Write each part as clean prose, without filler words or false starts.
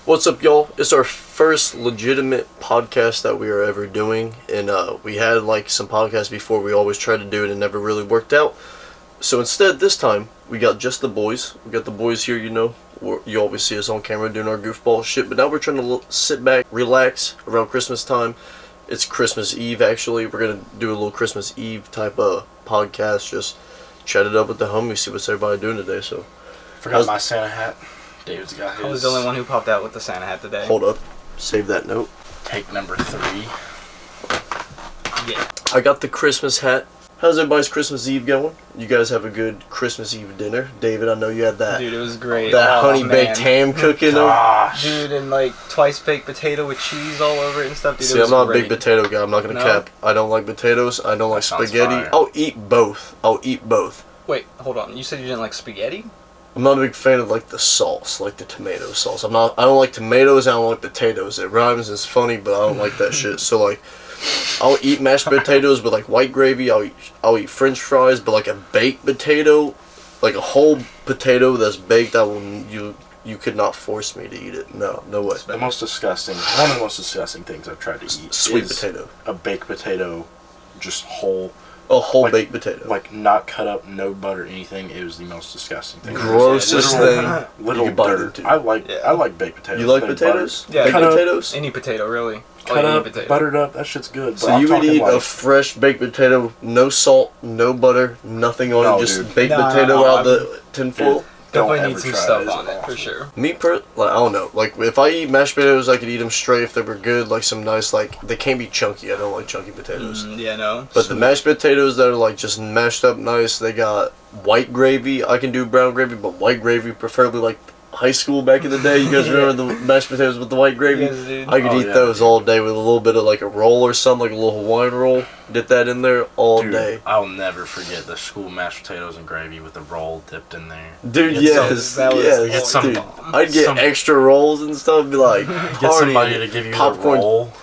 What's up, y'all? It's our first legitimate podcast that we are ever doing, and we had like some podcasts before. We always tried to do it and never really worked out. So instead, this time we got just the boys. We got the boys here, you know. You always see us on camera doing our goofball shit, but now we're trying to sit back, relax around Christmas time. It's Christmas Eve, actually. We're gonna do a little Christmas Eve type of podcast, just chat it up with the homies, see what's everybody doing today. So, forgot my Santa hat. David's got his. I was the only one who popped out with the Santa hat today. Hold up. Save that note. Take number 3. Yeah. I got the Christmas hat. How's everybody's Christmas Eve going? You guys have a good Christmas Eve dinner. David, I know you had that. Dude, it was great. That honey-baked ham cooking. Dude, and like twice-baked potato with cheese all over it and stuff. Dude, See, I'm not a big potato guy. I'm not going to cap. I don't like potatoes. I don't like spaghetti. Fire. I'll eat both. Wait, hold on. You said you didn't like spaghetti? I'm not a big fan of like the sauce, like the tomato sauce. I don't like tomatoes, I don't like potatoes. It rhymes and it's funny, but I don't like that shit. So like, I'll eat mashed potatoes with like white gravy. I'll eat French fries, but like a baked potato, like a whole potato that's baked, you could not force me to eat it. No way. One of the most disgusting things I've tried to eat. Sweet is potato. A baked potato, just whole. A whole baked potato. Like not cut up, no butter, anything. It was the most disgusting thing. Grossest thing. Little dirt. I like baked potatoes. You like potatoes? Yeah, baked potatoes? Any potato, really. Cut up, buttered up. That shit's good. So you would eat a fresh baked potato, no salt, no butter, nothing on it, just baked potato out the tin foil? Definitely need some stuff on it, for sure. I don't know. Like, if I eat mashed potatoes, I could eat them straight if they were good. Like, some nice, like, they can't be chunky. I don't like chunky potatoes. Yeah, no. But the mashed potatoes that are, like, just mashed up nice, they got white gravy. I can do brown gravy, but white gravy, preferably, like, high school back in the day. You guys remember the mashed potatoes with the white gravy? Yes, dude. I could eat those all day with a little bit of, like, a roll or something, like a little Hawaiian roll. Dip that in there all day. I'll never forget the school mashed potatoes and gravy with the roll dipped in there. Dude, yes. Dude. I'd get extra rolls and stuff, be like, get somebody to give you popcorn. The roll.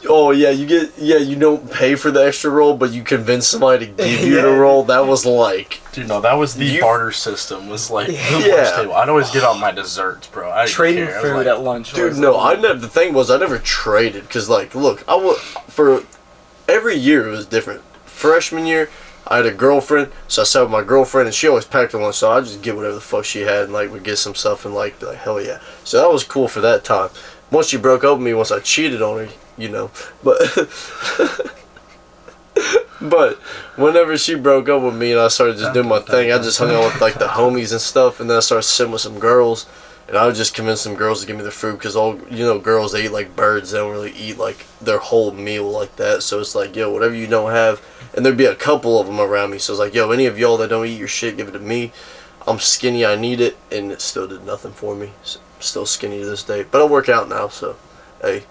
Oh yeah, you don't pay for the extra roll, but you convince somebody to give you the roll. That was like, dude, no, that was the barter system. Was like the lunch table. I'd always get on my desserts, bro. I trading food at lunch. Dude, no, the thing was I never traded because like, look, for every year it was different. Freshman year, I had a girlfriend, so I sat with my girlfriend, and she always packed her lunch, so I just get whatever the fuck she had, and like would get some stuff and like be like, hell yeah. So that was cool for that time. Once she broke up with me, once I cheated on her, you know, but whenever she broke up with me and I started just doing my thing, I just hung out with like the homies and stuff, and then I started sitting with some girls, and I would just convince some girls to give me the food because girls, they eat like birds. They don't really eat like their whole meal like that. So it's like, yo, whatever you don't have, and there'd be a couple of them around me. So it's like, yo, any of y'all that don't eat your shit, give it to me. I'm skinny, I need it, and it still did nothing for me. So I'm still skinny to this day, but I work out now, so hey.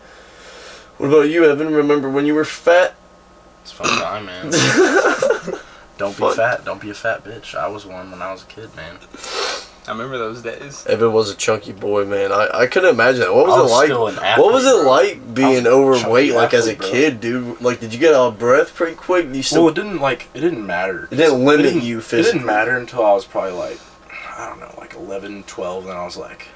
What about you, Evan? Remember when you were fat? It's fun time, man. Don't be fat. Don't be a fat bitch. I was one when I was a kid, man. I remember those days. Evan was a chunky boy, man. I couldn't imagine that. What was it like? Still an athlete, what was it like being overweight, like as a bro. kid, dude? Like, did you get out of breath pretty quick? Well, it didn't matter. It didn't limit you physically. It didn't matter until I was probably like, I don't know, like 11, 12. Then I was like,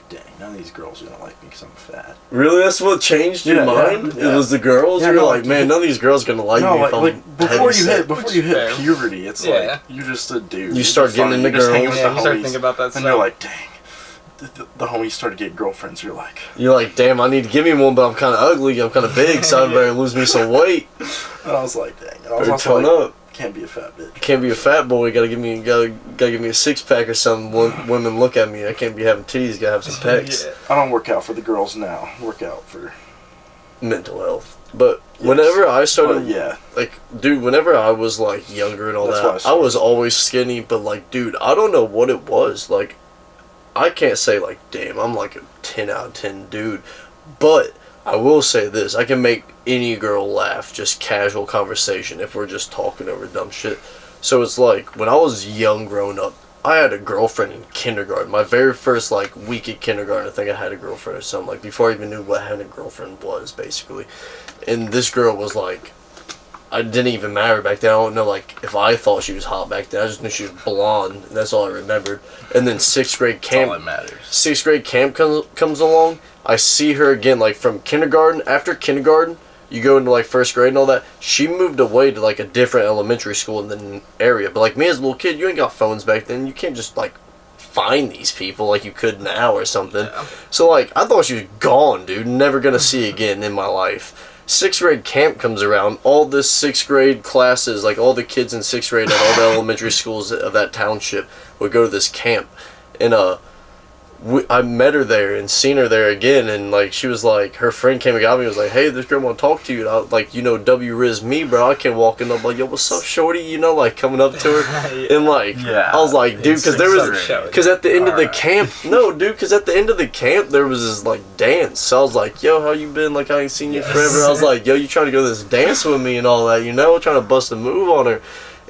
dang, none of these girls are gonna like me because I'm fat. Really? That's what changed your mind? Yeah. It was the girls? Yeah, You're like, man, none of these girls are gonna like me if I'm before you hit puberty, it's like, you're just a dude. You start getting into girls. You start thinking about that stuff. And you're like, dang. The homies started getting girlfriends. You're like, damn, I need to give me one, but I'm kind of ugly. I'm kind of big, so I better lose me some weight. And I was like, dang. And I was also like, up. Can't be a fat bitch. Can't be a fat boy. Gotta give me a 6-pack or something. Women look at me. I can't be having titties. Gotta have some pecs. Yeah. I don't work out for the girls now. I work out for mental health. But whenever I started, dude, whenever I was like younger and all that, I was always skinny. But like, dude, I don't know what it was. Like, I can't say like, damn, I'm like a 10 out of 10 dude. But I will say this, I can make any girl laugh, just casual conversation, if we're just talking over dumb shit. So it's like, when I was young growing up, I had a girlfriend in kindergarten. My very first like week at kindergarten, I think I had a girlfriend or something, like before I even knew what having a girlfriend was, basically. And this girl was like I didn't even matter back then. I don't know, like, if I thought she was hot back then. I just knew she was blonde, and that's all I remembered. And then 6th grade camp. That's all that matters. 6th grade camp comes along. I see her again, like, from kindergarten. After kindergarten, you go into, like, 1st grade and all that. She moved away to, like, a different elementary school in the area. But, like, me as a little kid, you ain't got phones back then. You can't just, like, find these people like you could now or something. Yeah. So, like, I thought she was gone, dude. Never gonna see again in my life. 6th grade camp comes around, all the 6th grade classes, like all the kids in 6th grade at all the elementary schools of that township would go to this camp. And I met her there and seen her there again, and like she was like, her friend came and got me and was like, hey, this girl want to talk to you. And I, like, you know, W Riz me, bro. I came walking up like, yo, what's up, shorty? You know, like coming up to her. Yeah. And like, Yeah. I was like, dude, because there was, Grade. because at the end of the Alright. camp, no, dude, because at the end of the camp, there was this like dance. So I was like, yo, how you been? Like, I ain't seen you forever. I was like, yo, you trying to go to this dance with me and all that, you know, trying to bust a move on her.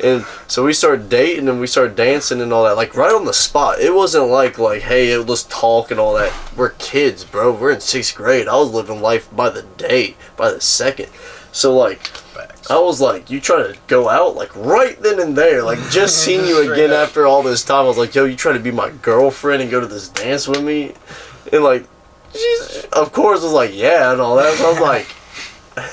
And so we started dating and we started dancing and all that, like right on the spot. It wasn't like, hey, let's talk and all that. We're kids, bro. We're in 6th grade. I was living life by the day, by the second. So like, Facts. I was like, you trying to go out? Like right then and there. Like just seeing you Straight again up. after all this time. I was like, yo, you trying to be my girlfriend and go to this dance with me? And like, she's, of course, was like, yeah, and all that. So I was like,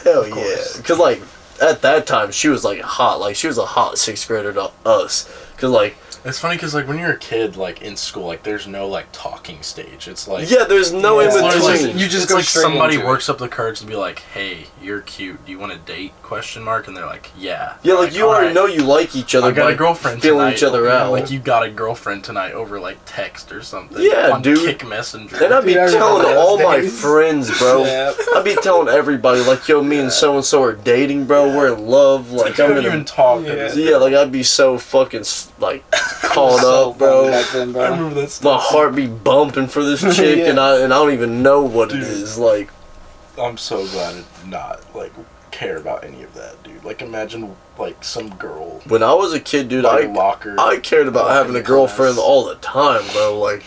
hell yeah. course. Because like, at that time, she was like hot. Like she was a hot 6th grader to us. Because like, It's funny because like when you're a kid, like in school, like there's no like talking stage. It's like yeah, there's no Yeah, in it's literally between. like- you just it's go like straight somebody into it. works up the courage to be like, "Hey, you're cute. Do you want to date?" ? And they're like, "Yeah." Yeah, like you already "Alright, know you like each other. I got by a girlfriend feeling tonight." each other out. Like you got a girlfriend tonight over like text or something. Yeah, on dude. Kick Messenger. And I'd be Dude, I telling remember all those my days. friends, bro. Yep. I'd be telling everybody, like, yo, me and so are dating, bro. We're in love. Like, Like, you I'm don't gonna. even talk. Yeah. Yeah, like, I'd be so fucking, like, caught So up, bro. fun back then, I bro. remember that My stuff. heart be bumping for this chick, Yeah. and I don't even know what it Dude. is. Like, I'm so glad I did not like care about any of that, dude. Like imagine like some girl when I was a kid, dude, by I the locker. cared about walking having a to girlfriend class. all the time, bro. Like,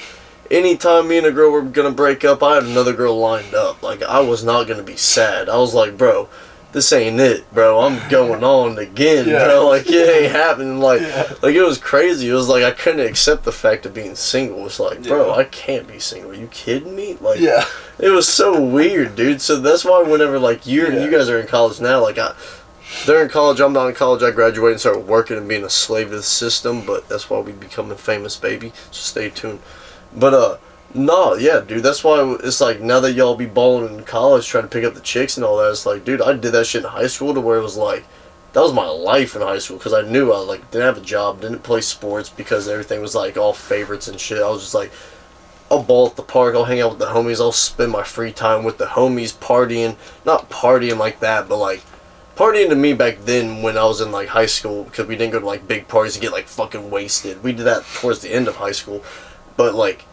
anytime me and a girl were gonna break up, I had another girl lined up. Like, I was not gonna be sad. I was like, bro, this ain't it, bro. I'm going on again, Yeah. bro. Like, it ain't happening. Like, Yeah. like it was crazy. It was like I couldn't accept the fact of being single. It's like, bro, Yeah. I can't be single. Are you kidding me? Like, Yeah. it was so weird, dude. So that's why whenever like you Yeah. guys are in college now, like they're in college, I'm not in college. I graduated and started working and being a slave to the system. But that's why we becoming famous, baby. So stay tuned. But no, yeah, dude. That's why it's like now that y'all be balling in college, trying to pick up the chicks and all that. It's like, dude, I did that shit in high school to where it was like, that was my life in high school because I knew I like didn't have a job, didn't play sports because everything was like all favorites and shit. I was just like, I'll ball at the park, I'll hang out with the homies, I'll spend my free time with the homies partying. Not partying like that, but like partying to me back then when I was in like high school because we didn't go to like big parties and get like fucking wasted. We did that towards the end of high school, but like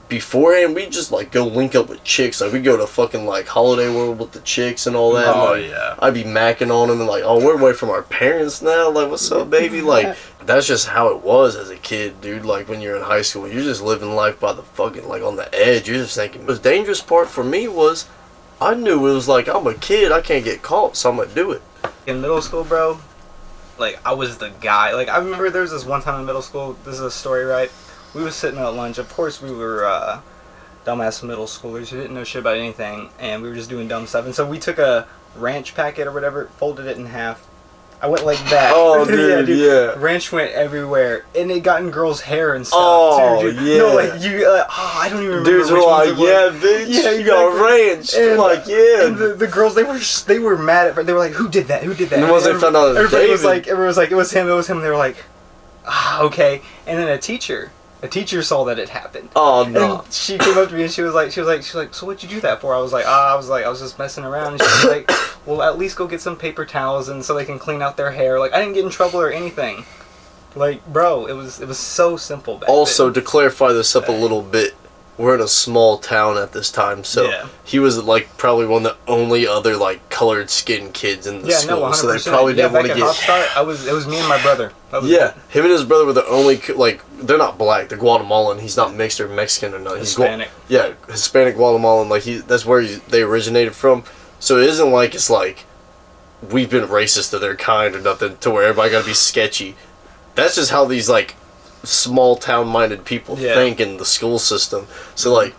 beforehand we just like go link up with chicks. Like we go to fucking like Holiday World with the chicks and all that. Oh, like, yeah. I'd be macking on them and like, oh, we're away from our parents now. Like, what's up, baby? Like, that's just how it was as a kid, dude. Like when you're in high school, you're just living life by the fucking like on the edge. You're just thinking. The dangerous part for me was, I knew it was like I'm a kid. I can't get caught, so I'm gonna do it. In middle school, bro, like I was the guy. Like I remember there was this one time in middle school. This is a story, right? We was sitting at lunch. Of course, we were dumbass middle schoolers who didn't know shit about anything, and we were just doing dumb stuff. And so we took a ranch packet or whatever, folded it in half. I went like that. Oh, dude, yeah. Ranch went everywhere, and it got in girls' hair and stuff Oh, too, dude. yeah. No, like you. I don't even remember. Dudes were which ones like, it was. yeah, bitch, Yeah, you got exactly. ranch. And, Like, yeah. And the girls, they were mad at. They were like, "Who did that? Who did that?" And once they found out it was everybody was David. like, "Everyone was like, it was him. It was him." And they were like, "Ah, okay." And then a teacher saw that it happened. Oh no. And she came up to me and she was like, "So what'd you do that for?" I was like, I was just messing around. And she was like, "Well, at least go get some paper towels and so they can clean out their hair." Like I didn't get in trouble or anything. Like, bro, it was so simple back Also, then. to clarify this up a little bit, we're in a small town at this time, so Yeah. he was like probably one of the only other like colored skinned kids in the Yeah, school, no, 100%. so they probably didn't back want to at get. Hopstart, it was me and my brother. That was Yeah, it. him and his brother were the only like they're not black, they're Guatemalan. He's not mixed or Mexican or nothing. Hispanic. Yeah, Hispanic Guatemalan. Like that's where they originated from. So it isn't like it's like we've been racist to their kind or nothing to where everybody gotta be sketchy. That's just how these like small town minded people think in the school system. So like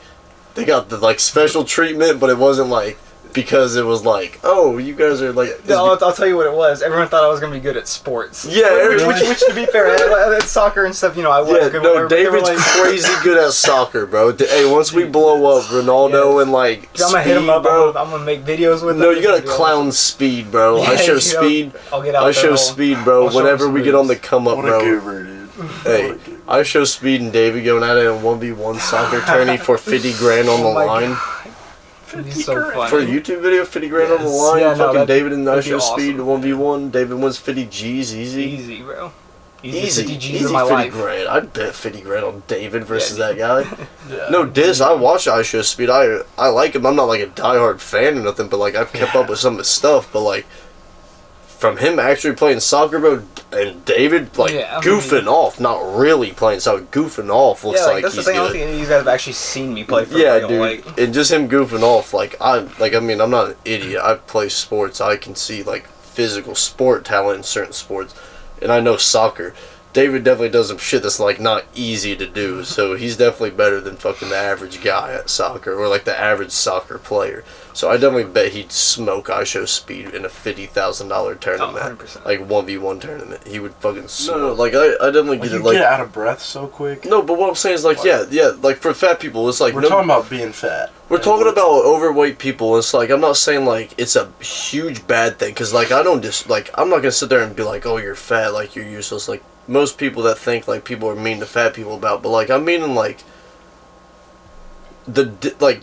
they got the like special treatment, but it wasn't like because it was like, oh, you guys are like. No, I'll tell you what it was. Everyone thought I was gonna be good at sports. Yeah, which to be fair, at soccer and stuff, I was good. No, David's crazy good at soccer, bro. Hey, once we blow up Ronaldo and like, I'm gonna hit him up, bro. I'm gonna make videos with him. No, you gotta clown speed, bro. I show speed. I'll get out I show speed, bro. Whenever we get on the come up, bro. What a goober, dude. Hey, I show speed and David going at it in a 1v1 soccer tourney for 50 grand on the line. So funny. For a YouTube video, 50 grand on the line. Yeah, fucking David and I show awesome. speed 1v1. David wins 50 G's easy. Easy, bro. Easy 50 G's easy in my 50 life. grand. I'd bet 50 grand on David versus that guy. Yeah. No diss, I watch I Show Speed. I like him. I'm not like a diehard fan or nothing, but like I've kept up with some of his stuff. But like from him actually playing soccer, bro, and David like goofing off, not really playing soccer, goofing off looks like that's he's the thing. good. I don't think any of these guys have actually seen me play for Yeah, real. dude, and just him goofing off, I mean, I'm not an idiot. I play sports. I can see like physical sport talent in certain sports, and I know soccer. David definitely does some shit that's like not easy to do, so he's definitely better than fucking the average guy at soccer or like the average soccer player. So I definitely bet he'd smoke I Show Speed in a $50,000 tournament, 100%. like 1v1 tournament. He would fucking smoke. No, like I definitely get it. Like get out of breath so quick. No, but what I'm saying is like yeah, like for fat people, it's like we're talking about being fat. We're talking about overweight people. It's like I'm not saying like it's a huge bad thing, because like I don't I'm not gonna sit there and be like, oh, you're fat, like you're useless, like. Most people that think like people are mean to fat people about, but like I'm meaning like the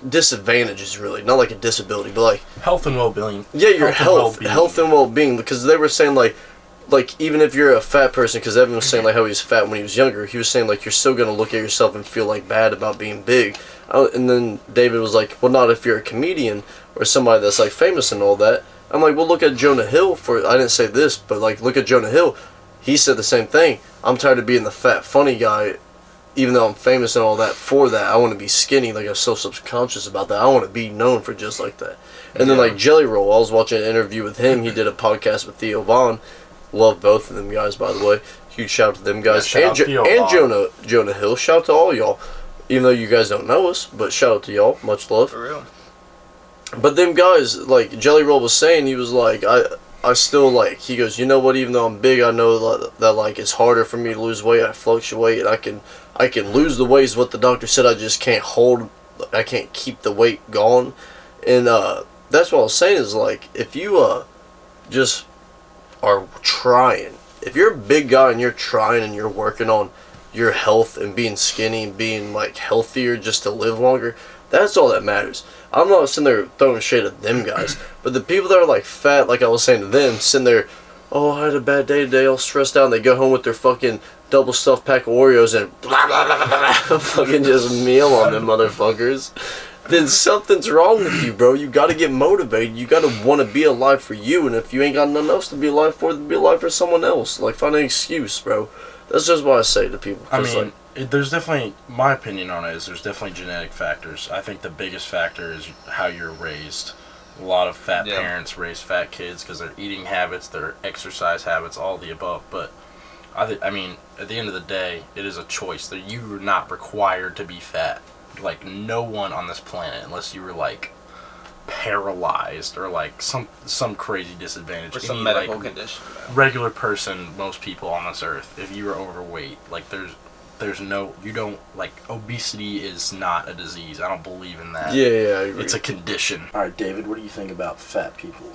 disadvantages, really, not like a disability, but like health and well-being. Yeah, your health and well-being, because they were saying like even if you're a fat person, because Evan was saying like how he was fat when he was younger, he was saying like you're still gonna look at yourself and feel like bad about being big. And then David was like, well, not if you're a comedian or somebody that's like famous and all that. I'm like, well, look at Jonah Hill. I didn't say this, but like look at Jonah Hill. He said the same thing. I'm tired of being the fat, funny guy, even though I'm famous and all that. For that, I want to be skinny. Like, I'm so subconscious about that. I want to be known for just like that. And then, like, Jelly Roll, I was watching an interview with him. He did a podcast with Theo Vaughn. Love both of them guys, by the way. Huge shout out to them guys. Yeah, and Jonah Hill. Shout out to all y'all. Even though you guys don't know us, but shout out to y'all. Much love. For real. But them guys, like, Jelly Roll was saying, he was like, I still, like, he goes, you know what, even though I'm big, I know that like, it's harder for me to lose weight. I fluctuate, and I can lose the weight is what the doctor said. I just can't I can't keep the weight gone. And, that's what I was saying is, like, if you, just are trying, if you're a big guy and you're trying and you're working on your health and being skinny and being, like, healthier just to live longer, that's all that matters. I'm not sitting there throwing shade at them guys, but the people that are like fat, like I was saying to them, sitting there, oh, I had a bad day today, all stressed out, and they go home with their fucking double stuffed pack of Oreos and blah, blah, blah, blah, blah, fucking just meal on them motherfuckers, then something's wrong with you, bro. You gotta get motivated. You gotta want to be alive for you, and if you ain't got nothing else to be alive for, then be alive for someone else. Like, find an excuse, bro. That's just what I say to people. I mean, there's definitely, my opinion on it is there's definitely genetic factors. I think the biggest factor is how you're raised. A lot of fat parents raise fat kids because their eating habits, their exercise habits, all the above. But, I mean, at the end of the day, it is a choice. That you're not required to be fat. Like, no one on this planet, unless you were, like, paralyzed or, like, some crazy disadvantage. Or some medical condition. Regular person, most people on this earth, if you are overweight, like, there's no, you don't, like, obesity is not a disease. I don't believe in that. Yeah, I agree. It's a condition. Alright, David, what do you think about fat people?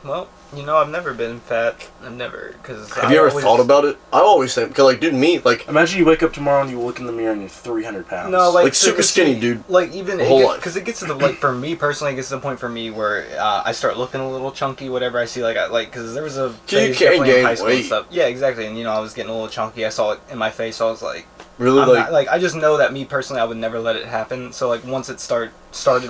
Well, I've never been fat. I've never, because... Have you ever thought about it? I always think, because, like, dude, me, like... Imagine you wake up tomorrow and you look in the mirror and you're 300 pounds. No, like super skinny, dude. Like, even... Because it gets to the, like, for me, personally, it gets to the point for me where I start looking a little chunky, whatever I see, like, because there was a... You can't gain weight. And stuff. Yeah, exactly, and, I was getting a little chunky. I saw it in my face, so I was like... Really, I just know that me personally, I would never let it happen. So like once it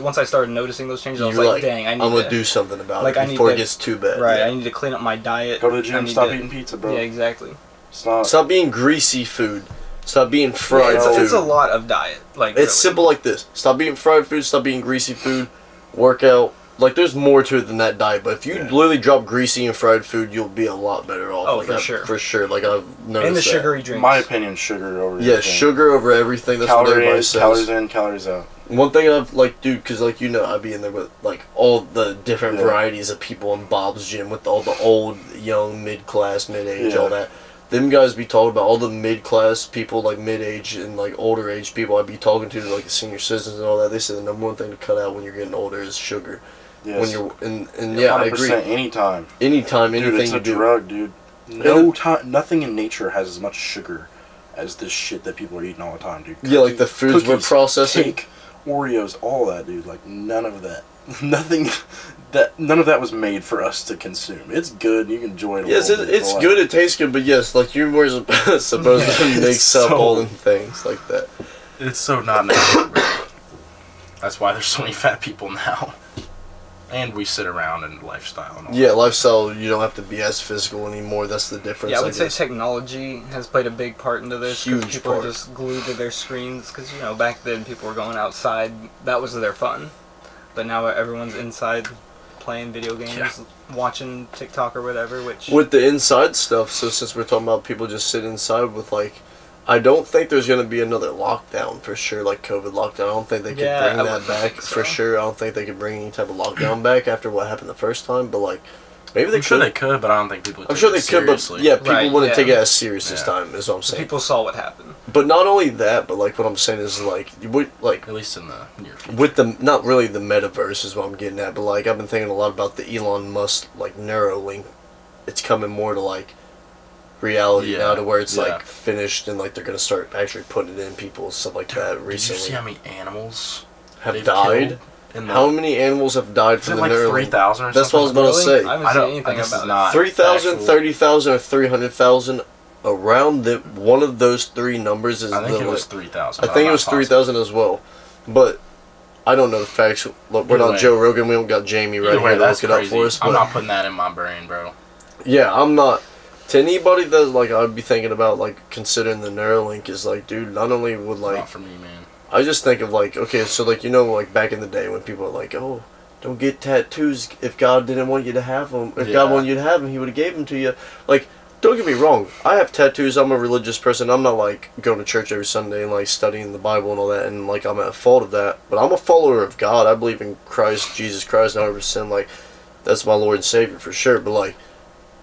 once I started noticing those changes, I was like, dang, I'm gonna do something about it before it gets too bad. Right, I need to clean up my diet. Go to the gym, stop eating pizza, bro. Yeah, exactly. Stop being greasy food. Stop being fried food. It's a lot of diet. Like it's simple like this: stop eating fried food. Stop eating greasy food. Work out. like, there's more to it than that diet, but if you literally drop greasy and fried food, you'll be a lot better off. Oh, like for sure. For sure. Like, I've noticed And the that. sugary drinks. In my opinion, sugar over everything. Yeah, sugar over everything. That's what everybody says. Calories in, calories out. One thing I've, like, dude, because, like, you know, I'd be in there with, like, all the different varieties of people in Bob's gym with all the old, young, mid-class, mid-age, all that. Them guys be talking about all the mid-class people, like, mid-age and, like, older age people I'd be talking to, like, the senior citizens and all that. They say the number one thing to cut out when you're getting older is sugar. Yes. When you're, and yeah, I agree. Anytime. Anytime, dude, anything it's you a do. drug, dude. Nothing in nature has as much sugar as this shit that people are eating all the time, dude. Yeah, like the foods we're processing. Cake, Oreos, all that, dude. Like, none of that. None of that was made for us to consume. It's good. You can enjoy it. Yes, it's good. It tastes good. But yes, like you were supposed to mix up all them things like that. It's so not natural. That's why there's so many fat people now. And we sit around in lifestyle and all that. Lifestyle, you don't have to be as physical anymore. That's the difference. Yeah, I would say technology has played a big part into this. Huge people part. are just glued to their screens. Because, you know, back then people were going outside. That was their fun. But now everyone's inside playing video games, watching TikTok or whatever, which... With the inside stuff, so since we're talking about people just sitting inside with, like... I don't think there's going to be another lockdown for sure, like COVID lockdown. I don't think they could bring that back for sure. I don't think they could bring any type of lockdown back after what happened the first time, but like, maybe they could. I'm sure they could, but I don't think people would take I'm sure it they seriously. could, but yeah, people wouldn't take it as serious this time, is what I'm saying. People saw what happened. But not only that, but like what I'm saying is like, at least in the near future. With the, not really the metaverse is what I'm getting at, but like I've been thinking a lot about the Elon Musk, like Neuralink. It's coming more to like, reality now to where it's like finished and like they're gonna start actually putting it in people, stuff like that recently. Did you see how many animals have died? How many animals have died from the like Neuralink? 3,000 or something? That's what I was about to say. I haven't seen anything about it. 3,000, 30,000, or 300,000. Around one of those three numbers is. I think it was 3,000. I think it was 3,000 as well, but I don't know the facts. Look, we're not Joe Rogan. We don't got Jamie right here to look it up for us. I'm not putting that in my brain, bro. Yeah, I'm not. To anybody that like I'd be thinking about like considering the Neuralink is like, dude, not only would like not for me, man. I just think of like, okay, so like you know like back in the day when people were like, oh, don't get tattoos if God didn't want you to have them. If God wanted you to have them, He would have gave them to you. Like, don't get me wrong, I have tattoos. I'm a religious person. I'm not like going to church every Sunday and like studying the Bible and all that, and like I'm at fault of that. But I'm a follower of God. I believe in Christ, Jesus Christ, 100%. Like, that's my Lord and Savior for sure. But like,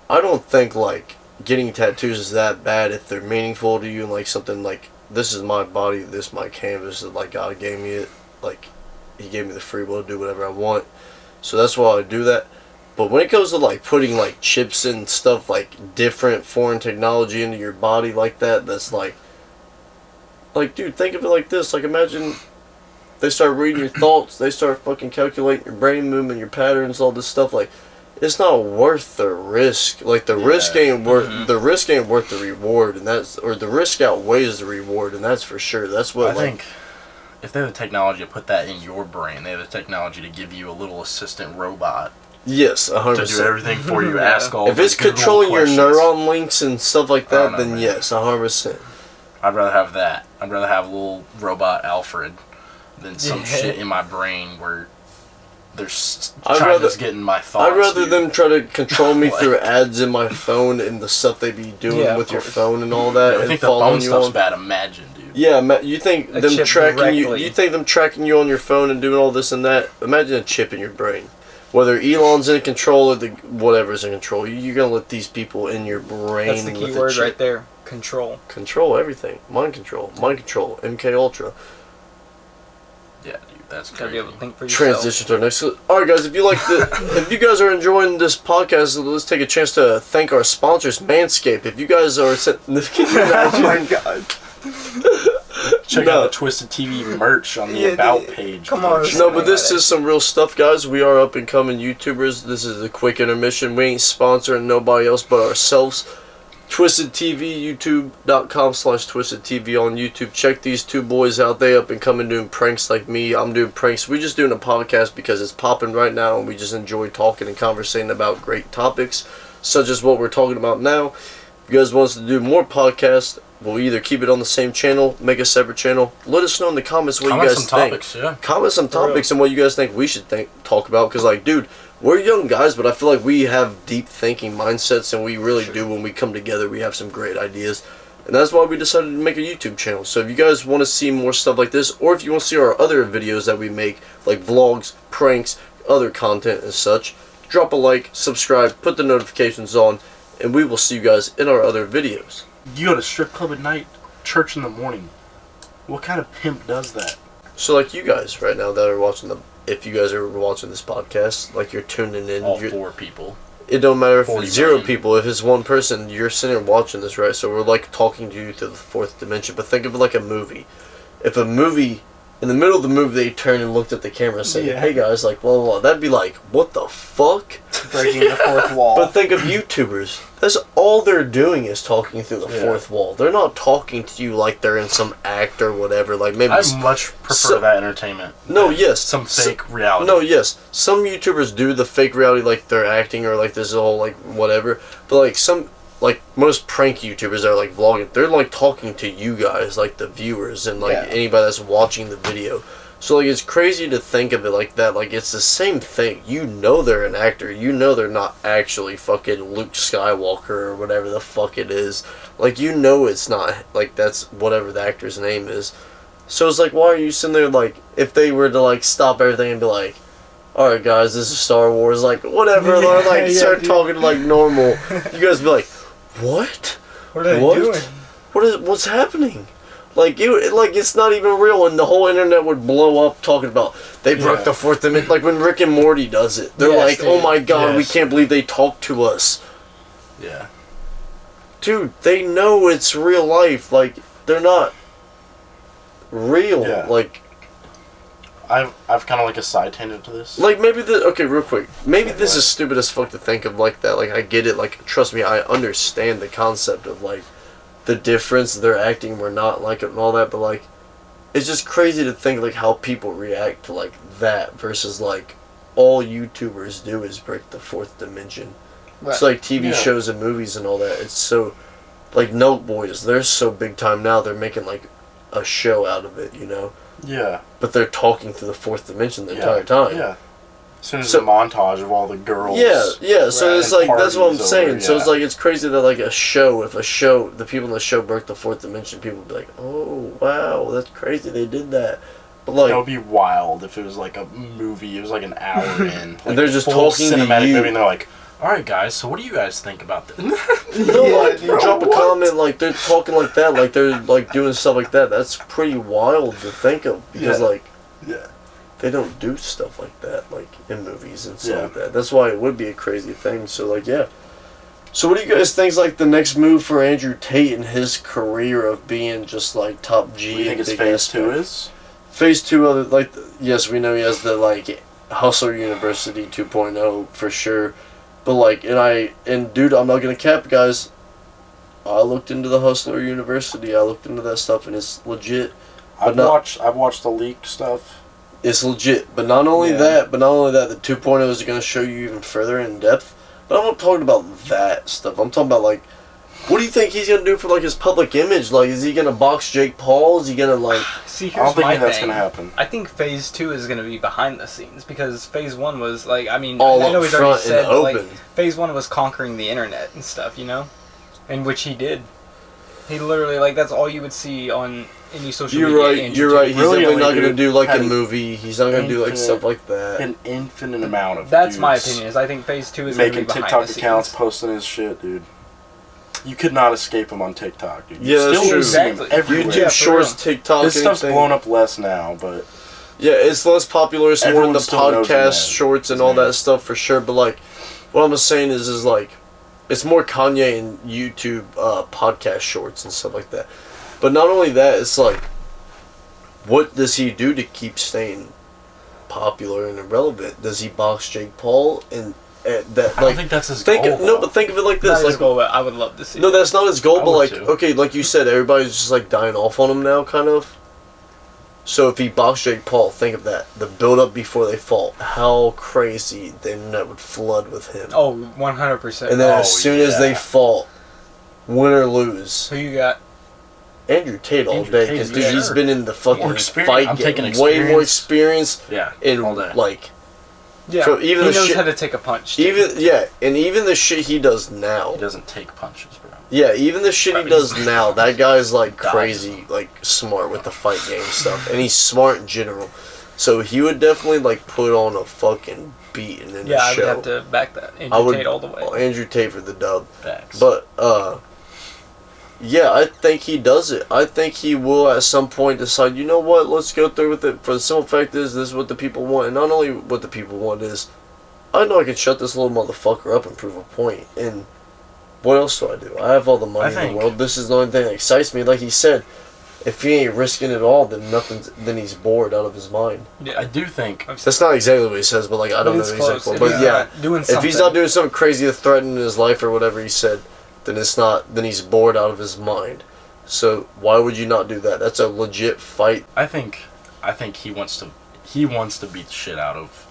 I don't think like getting tattoos is that bad if they're meaningful to you and like something like, this is my body, this is my canvas, that like God gave me it, like He gave me the free will to do whatever I want. So that's why I do that. But when it comes to like putting like chips and stuff, like different foreign technology into your body like that, that's like dude, think of it like this. Like, imagine they start reading your thoughts, they start fucking calculating your brain movement, your patterns, all this stuff. Like, it's not worth the risk. Like, the risk ain't worth the risk ain't worth the reward, and that's, or the risk outweighs the reward, and that's for sure. That's what I think. If they have the technology to put that in your brain, they have the technology to give you a little assistant robot. Yes, 100%. To do everything for you. Ask all. If it's controlling your neuron links and stuff like that, then yes, 100%. I'd rather have that. I'd rather have a little robot Alfred than some shit in my brain where they're trying to get in my thoughts. I'd rather them try to control me through ads in my phone and the stuff they be doing with your phone and all that. I think the phone stuff's bad. Imagine, dude. Yeah, you think them tracking you? You think them tracking you on your phone and doing all this and that? Imagine a chip in your brain. Whether Elon's in control or whatever's in control, you're gonna let these people in your brain. That's the key word right there. Control. Control everything. Mind control. Mind control. MK Ultra. Yeah, dude, that's crazy. Gotta be able to think for yourself. Transition to our next. All right, guys. If you like if you guys are enjoying this podcast, let's take a chance to thank our sponsors, Manscaped. If you guys are, oh my god. Check out the Twisted TV merch on the About page. Come on. No, but this is some real stuff, guys. We are up and coming YouTubers. This is a quick intermission. We ain't sponsoring nobody else but ourselves. Twisted TV, youtube.com/TwistedTV on YouTube. Check these two boys out. They up and coming doing pranks like me. I'm doing pranks. We're just doing a podcast because it's popping right now, and we just enjoy talking and conversating about great topics, such as what we're talking about now. If you guys want us to do more podcasts, we'll either keep it on the same channel, make a separate channel. Let us know in the comments what you guys think. Topics, yeah. Comment some topics and what you guys think we should talk about. Because, like, dude, we're young guys, but I feel like we have deep thinking mindsets, and we really do. When we come together, we have some great ideas. And that's why we decided to make a YouTube channel. So if you guys want to see more stuff like this, or if you want to see our other videos that we make, like vlogs, pranks, other content and such, drop a like, subscribe, put the notifications on, and we will see you guys in our other videos. You go to strip club at night, church in the morning. What kind of pimp does that? So like you guys right now that are watching if you guys are watching this podcast, like you're tuning in. All 4 people. It don't matter if it's 0 million. people. If it's 1 person, you're sitting there watching this, right? So we're like talking to you through the 4th dimension. But think of it like a movie. If a movie, in the middle of the movie, they turned and looked at the camera and said, "Hey guys, like blah blah blah," that'd be like, "What the fuck?" Breaking the 4th wall. But think of YouTubers. That's all they're doing is talking through the 4th wall. They're not talking to you like they're in some act or whatever. Like maybe I much prefer that entertainment. No, yes, some fake reality. No, yes, some YouTubers do the fake reality, like they're acting or like this whole like whatever. But like most prank YouTubers are like vlogging. They're like talking to you guys, like the viewers and like anybody that's watching the video. So like it's crazy to think of it like that. Like it's the same thing. You know they're an actor. You know they're not actually fucking Luke Skywalker or whatever the fuck it is. Like you know it's not like that's whatever the actor's name is. So it's like, why are you sitting there like if they were to like stop everything and be like, all right guys, this is Star Wars, like whatever, or like start talking like normal, you guys be like, what? What are they doing? What's happening? Like it's not even real, and the whole internet would blow up talking about they broke the 4th dimension. Like when Rick and Morty does it, they're like, "Oh my god, we can't believe they talked to us." Yeah, dude, they know it's real life. Like they're not real. Yeah. Like I've kind of like a side tangent to this. Like maybe real quick. Maybe this is stupid as fuck to think of like that. Like I get it. Like trust me, I understand the concept of like the difference they're acting, we're not like it and all that, but like it's just crazy to think like how people react to like that versus like all YouTubers do is break the 4th dimension. Right. It's like TV shows and movies and all that. It's so like Note Boys, they're so big time now, they're making like a show out of it, you know? Yeah. But they're talking through the 4th dimension the entire time. Yeah. As soon as the montage of all the girls. Yeah, so it's like, that's what I'm saying. Over, so it's like, it's crazy that like if the people in the show broke the 4th dimension, people would be like, oh, wow, that's crazy, they did that. But like, that would be wild if it was like a movie, it was like an hour in. Like and they're just full talking cinematic to you. movie, and they're like, alright guys, so what do you guys think about this? You drop a comment, like they're talking like that, like they're like doing stuff like that. That's pretty wild to think of, because they don't do stuff like that, like in movies and stuff like that. That's why it would be a crazy thing. So like, So what do you guys think's like the next move for Andrew Tate in his career of being just like top G? What do you think his phase 2 is? Phase 2, yes, we know he has the like Hustler University 2.0 for sure. But like, dude, I'm not gonna cap, guys. I looked into the Hustler University. I looked into that stuff, and it's legit. I've watched the leak stuff. It's legit, but not only that, the 2.0 is going to show you even further in depth. But I'm not talking about that stuff. I'm talking about like, what do you think he's going to do for like his public image? Like, is he going to box Jake Paul? Is he going to like? See, I don't think that's going to happen. I think phase 2 is going to be behind the scenes, because phase 1 was like, I mean, all I know he's already said, and like, open. Phase 1 was conquering the internet and stuff, you know, in which he did. He literally, like, that's all you would see on any social media. You're right. He's definitely not going to do like a had movie. He's not going to do like stuff like that. An infinite amount of That's my opinion. Is I think phase 2 is going to be making behind TikTok the accounts, scenes. posting his shit, dude. You could not escape him on TikTok, dude. Yeah, that's true. Exactly. YouTube Shorts, TikTok, This stuff's blown up less now, but yeah, it's less popular. It's more in the Everyone still knows his podcast name. shorts and all that stuff for sure. But like, what I'm saying is like, it's more Kanye and YouTube podcast shorts and stuff like that. But not only that, it's like, what does he do to keep staying popular and irrelevant? Does he box Jake Paul and that? I don't think that's his goal. No, but think of it like this. That's like, his goal, but I would love to see. no, that's not his goal. But like, too. okay, like you said, everybody's just like dying off on him now, kind of. So if he boxed Jake Paul, think of that. The build up before they fought. How crazy the internet would flood with him. Oh, 100%. And then as soon as they fought, win or lose. Who you got? Andrew Tate all day, because he's been in the fucking fight game, way more experience. Yeah, in all day. like. Yeah, so even he the knows shit, how to take a punch. Too. Even the shit he does now. He doesn't take punches, bro. Yeah, even the shit he does now, that guy's like crazy, like smart with the fight game stuff, and he's smart in general. So he would definitely like put on a fucking beat in the show. I would have to back that. Andrew Tate all the way. Andrew Tate for the dub. Facts. But yeah, I think he does it. I think he will at some point decide, you know what, let's go through with it. For the simple fact is, this is what the people want. And not only what the people want is, I know I can shut this little motherfucker up and prove a point. And what else do I do? I have all the money in the world. This is the only thing that excites me. Like he said, if he ain't risking it all, then he's bored out of his mind. Yeah, I do think that's not exactly what he says, but like I don't know the exact quote. But yeah, if he's not doing something crazy to threaten his life or whatever he said, then then he's bored out of his mind. So why would you not do that? That's a legit fight. I think he wants to beat the shit out of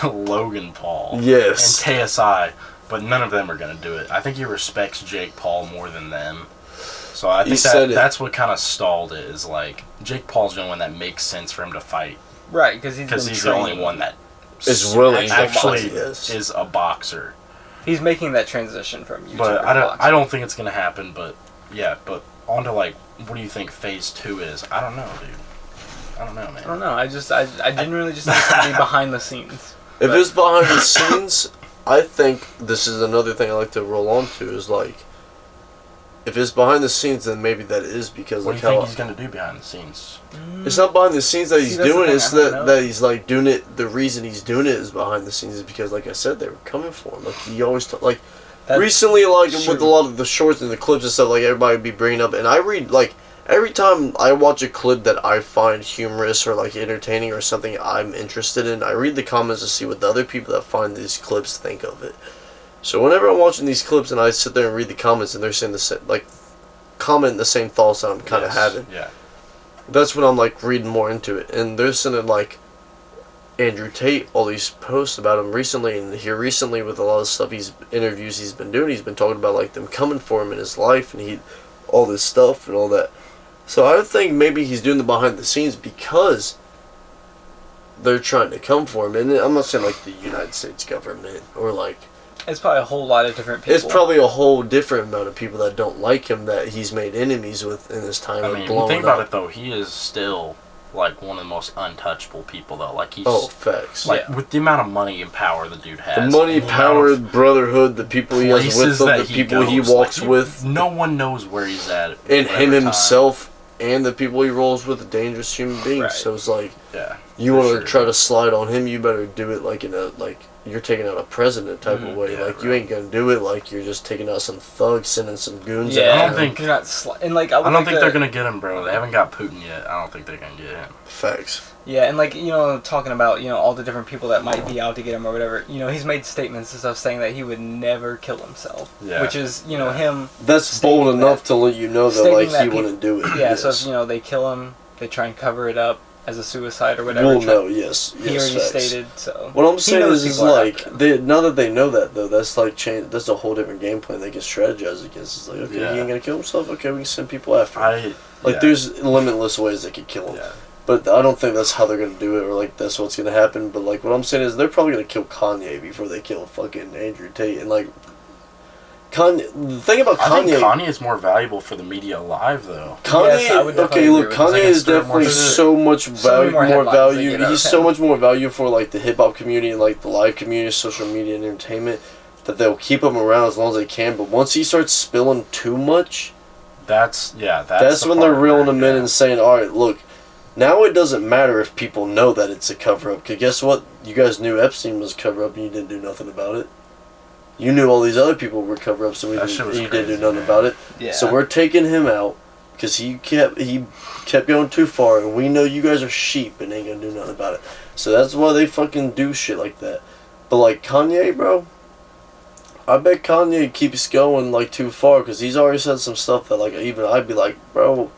Logan Paul. Yes. And KSI, but none of them are gonna do it. I think he respects Jake Paul more than them. So I think that's what kind of stalled it. Is like Jake Paul's the only one that makes sense for him to fight. Right, because he's the only one that is willing actually is a boxer. He's making that transition from YouTube. But I don't think it's gonna happen. But yeah, but on to like, what do you think phase 2 is? I don't know, dude. I don't know, man. I don't know. I genuinely just think it's gonna be behind the scenes. If it's behind the scenes, I think this is another thing I like to roll on to is like, if it's behind the scenes, then maybe that is because what like do you think he's gonna do behind the scenes? It's not behind the scenes that he's doing. It's that he's like doing it. The reason he's doing it is behind the scenes is because, like I said, they were coming for him. Like he always recently, like with a lot of the shorts and the clips and stuff, like everybody would be bringing up. And I read like every time I watch a clip that I find humorous or like entertaining or something I'm interested in, I read the comments to see what the other people that find these clips think of it. So whenever I'm watching these clips and I sit there and read the comments and they're saying the same, like, comment the same thoughts that I'm kind of having. Yeah. That's when I'm like reading more into it, and they're sending like Andrew Tate all these posts about him recently, and here recently with a lot of stuff interviews he's been doing, he's been talking about like them coming for him in his life and all this stuff and all that. So I think maybe he's doing the behind the scenes because they're trying to come for him, and I'm not saying like the United States government or like. It's probably a whole lot of different people. It's probably a whole different amount of people that don't like him that he's made enemies with in his time. I mean, when you think about it though, he is still like one of the most untouchable people though. Like he's facts. Like with the amount of money and power the dude has. The money, power, brotherhood, the people he has with him, the people he walks with. No one knows where he's at. And him himself and the people he rolls with, are dangerous human beings. Right. So it's like, yeah, you want to try to slide on him, you better do it like in a you're taking out a president type of way. Yeah, you ain't gonna do it like you're just taking out some thugs, sending some goons. Yeah, I don't think you're not. And like I don't think they're gonna get him, bro. They haven't got Putin yet. I don't think they're gonna get him. Facts. Yeah, and like talking about all the different people that might be out to get him or whatever. He's made statements and stuff saying that he would never kill himself. Yeah. Which is him. That's bold enough to let you know that like he wouldn't do it. Yeah. Yes. So if they kill him, they try and cover it up as a suicide or whatever. We'll know, yes. He already facts. stated, so. What I'm saying is like, now that they know that, though, that's like that's a whole different game plan they can strategize against. It's like, okay, he ain't gonna kill himself, okay, we can send people after him. There's limitless ways they could kill him. Yeah. But I don't think that's how they're gonna do it, or like, that's what's gonna happen. But like, what I'm saying is they're probably gonna kill Kanye before they kill fucking Andrew Tate. And like, Kanye, the thing about Kanye... I think Kanye is more valuable for the media alive, though. Kanye, Kanye is definitely so much more value. He's so much more value for, like, the hip-hop community and, like, the live community, social media, and entertainment, that they'll keep him around as long as they can. But once he starts spilling too much... That's when they're reeling him in and saying, all right, look, now it doesn't matter if people know that it's a cover-up. Because guess what? You guys knew Epstein was cover-up and you didn't do nothing about it. You knew all these other people were cover-ups, and you didn't do nothing about it. Yeah. So we're taking him out because he kept going too far, and we know you guys are sheep and ain't gonna do nothing about it. So that's why they fucking do shit like that. But like Kanye, bro, I bet Kanye keeps going like too far because he's already said some stuff that like even I'd be like, bro,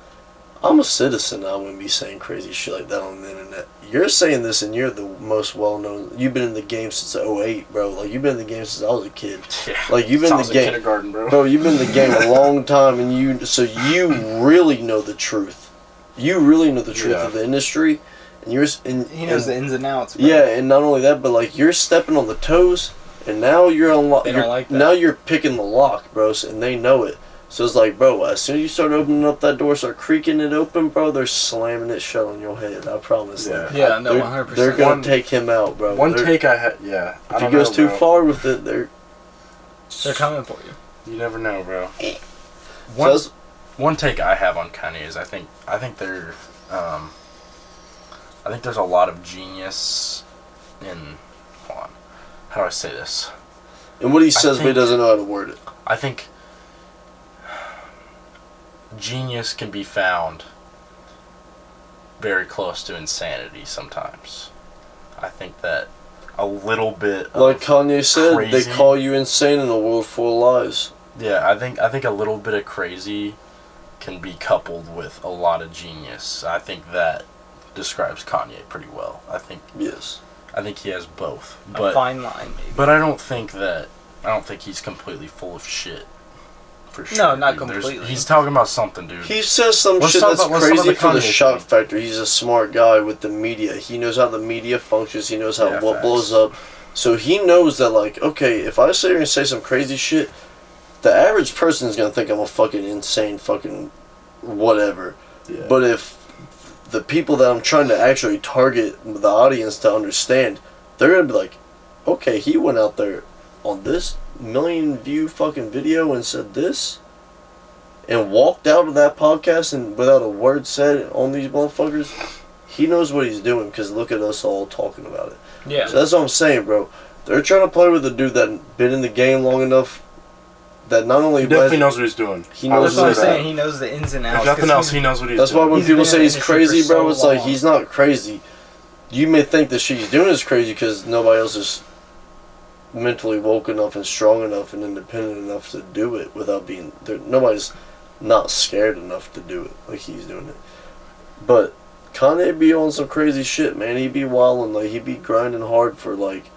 I'm a citizen. I wouldn't be saying crazy shit like that on the internet. You're saying this, and you're the most well-known. You've been in the game since '08, bro. Like, you've been in the game since I was a kid. Yeah. Like, you've been in the game, kindergarten, bro. Bro, you've been in the game a long time, and you really know the truth. You really know the truth of the industry, and he knows the ins and outs. Bro. Yeah, and not only that, but like you're stepping on the toes, and now you're on. They don't like that. Now you're picking the lock, bro, and they know it. So it's like, bro, as soon as you start opening up that door, start creaking it open, bro, they're slamming it shut on your head. I promise. Yeah, like, yeah, no, 100%. They're gonna take him out, bro. One take I had, yeah. If he goes too far with it, they're coming for you. You never know, bro. One take I have on Kanye is I think they're I think there's a lot of genius in. Hold on, how do I say this? And what he says, but he doesn't know how to word it. I think genius can be found very close to insanity sometimes. I think that a little bit like of Kanye said, crazy, they call you insane in a world full of lies. Yeah, I think a little bit of crazy can be coupled with a lot of genius. I think that describes Kanye pretty well. I think he has both. But a fine line, maybe. But I don't think he's completely full of shit. For sure. No, not completely. He's talking about something, dude. He says some shit that's crazy for the shock factor. He's a smart guy with the media. He knows how the media functions. He knows how what blows up. So he knows that, like, okay, if I sit here and say some crazy shit, the average person is gonna think I'm a fucking insane fucking whatever. Yeah. But if the people that I'm trying to actually target the audience to understand, they're gonna be like, okay, he went out there on this million view fucking video and said this and walked out of that podcast and without a word said on these motherfuckers. He knows what he's doing because look at us all talking about it. Yeah. So that's what I'm saying, bro. They're trying to play with a dude that been in the game long enough that not only he definitely knows what he's doing. He knows what I'm saying. He knows the ins and outs. If nothing else, he knows what he's doing. That's why when people say he's crazy, bro, it's like he's not crazy. You may think that shit he's doing is crazy because nobody else is mentally woke enough and strong enough and independent enough to do it without being there. Nobody's not scared enough to do it like he's doing it. But Kanye be on some crazy shit, man. He be wilding, like he be grinding hard for like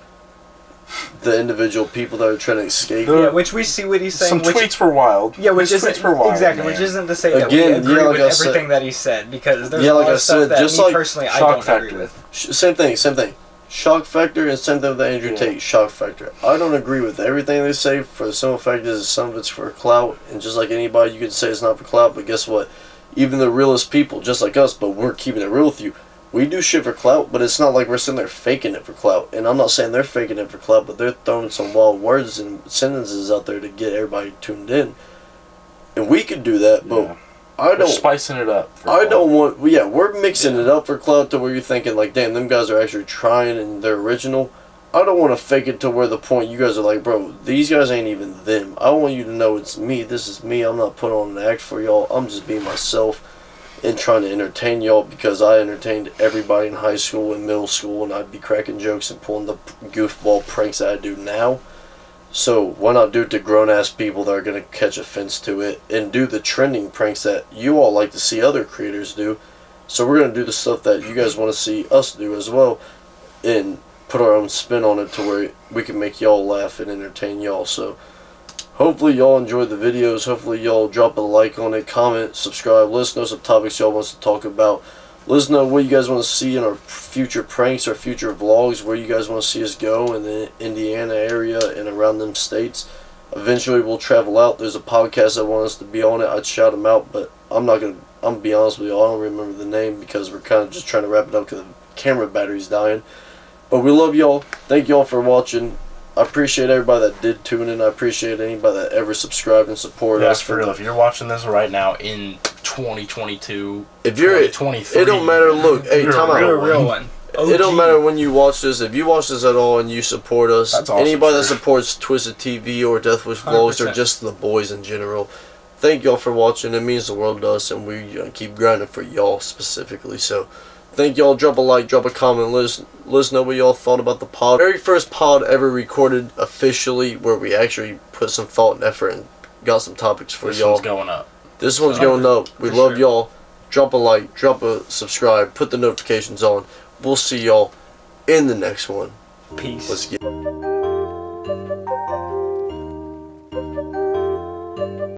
the individual people that are trying to escape. Yeah, which we see what he's saying. Some tweets were wild. Yeah, which isn't exactly, which isn't to say that we agree with everything that he said, because there's a lot of stuff that me personally I don't agree with. Same thing. Shock factor and same thing with Andrew Tate. Shock factor. I don't agree with everything they say for the simple fact is some of it's for clout, and just like anybody, you could say it's not for clout, but guess what? Even the realest people, just like us, but we're keeping it real with you. We do shit for clout, but it's not like we're sitting there faking it for clout. And I'm not saying they're faking it for clout, but they're throwing some wild words and sentences out there to get everybody tuned in. And we could do that, but we're spicing it up. We're mixing it up for clout to where you're thinking like, damn, them guys are actually trying and they're original. I don't want to fake it to where the point you guys are like, bro, these guys ain't even them. I want you to know it's me. This is me. I'm not putting on an act for y'all. I'm just being myself and trying to entertain y'all because I entertained everybody in high school and middle school, and I'd be cracking jokes and pulling the goofball pranks that I do now. So why not do it to grown-ass people that are going to catch offense to it and do the trending pranks that you all like to see other creators do. So we're going to do the stuff that you guys want to see us do as well and put our own spin on it to where we can make y'all laugh and entertain y'all. So hopefully y'all enjoyed the videos. Hopefully y'all drop a like on it, comment, subscribe. Let us know some topics y'all want us to talk about. Let us know what you guys want to see in our future pranks, our future vlogs, where you guys want to see us go in the Indiana area and around them states. Eventually we'll travel out. There's a podcast that wants us to be on it. I'd shout them out, but I'm going to be honest with y'all. I don't remember the name because we're kind of just trying to wrap it up because the camera battery's dying. But we love y'all. Thank y'all for watching. I appreciate everybody that did tune in. I appreciate anybody that ever subscribed and supported us. For real. If you're watching this right now in 2022, if you're 2023, it don't matter. Look, hey, time out. You're a real one. It don't matter when you watch this. If you watch this at all and you support us, awesome, anybody that supports Twisted TV or Deathwishvlogs or just the boys in general, thank y'all for watching. It means the world to us, and we keep grinding for y'all specifically. So thank y'all. Drop a like, drop a comment. Let us know what y'all thought about the pod. Very first pod ever recorded officially where we actually put some thought and effort and got some topics for y'all. This one's going up. This one's going up. We love y'all. drop a like, drop a subscribe, put the notifications on. We'll see y'all in the next one. Peace. Let's get